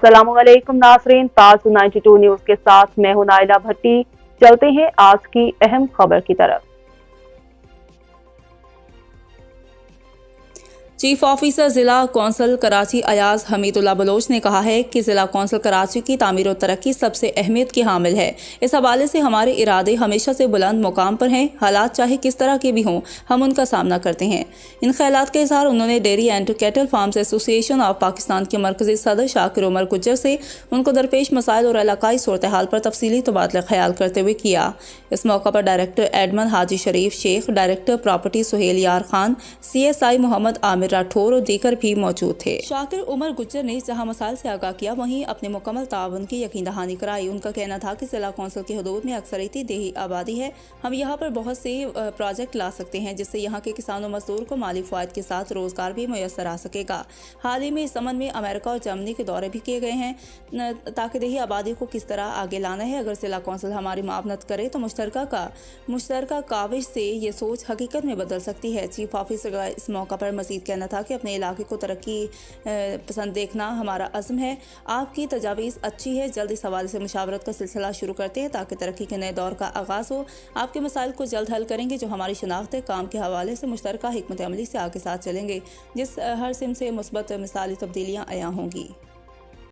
अस्सलामुअलैकुम नाज़रीन, ताज़ 92 न्यूज़ के साथ मैं हूं नाइला भट्टी। चलते हैं आज की अहम खबर की तरफ। चीफ ऑफिसर जिला कौंसल कराची अयाज हमीदुल्लाह बलोच ने कहा है कि जिला कौंसल कराची की तामीर और तरक्की सबसे अहमियत की हामिल है। इस हवाले से हमारे इरादे हमेशा से बुलंद मुकाम पर हैं। हालात चाहे किस तरह के भी हों, हम उनका सामना करते हैं। इन ख्यालात का इजहार उन्होंने dairy and cattle farms association of Pakistan के मरकजी सदर शाकिर उमर गुज्जर से उनको दरपेश मसाइल और इलाकाई सूरत हाल पर तफसीली तबादला ख्याल करते हुए किया। इस मौका पर डायरेक्टर एडमन हाजी शरीफ शेख, डायरेक्टर प्रॉपर्टी सुहेल यार खान, CSI मोहम्मद आमिर राठौर और दीगर भी मौजूद थे। शाकिर उमर गुज्जर ने जहां मसाइल से आगाह किया, वहीं अपने मुकम्मल ताउन की यकीन दहानी कराई। उनका कहना था कि जिला कौंसिल की हदूद में अक्सरियती देही आबादी है। हम यहाँ पर बहुत से प्रोजेक्ट ला सकते हैं जिससे यहाँ के किसानों मजदूर को माली फ़वाइद के साथ रोजगार भी मुयसर आ सकेगा। हाल ही में इस संबंध में अमेरिका और जर्मनी के दौरे भी किए गए हैं ताकि देही आबादी को किस तरह आगे लाना है। अगर जिला कौंसिल हमारी मावनत करे तो मुश्तरका काविश से ये सोच हकीकत में बदल सकती है। चीफ ऑफिसर का इस मौका पर मजीद कहना था कि अपने इलाके को तरक्की पसंद देखना हमारा अज़्म है। आपकी तजावीज़ अच्छी है, जल्द इस हवाले से मुशावरत का सिलसिला शुरू करते हैं ताकि तरक्की के नए दौर का आगाज़ हो। आपके मसाइल को जल्द हल करेंगे जो हमारी शनाख्त है। काम के हवाले से मुश्तरका हिकमत अमली से आगे साथ चलेंगे जिस हर सिम से मुस्बत मिसाली तब्दीलियाँ आया होंगी।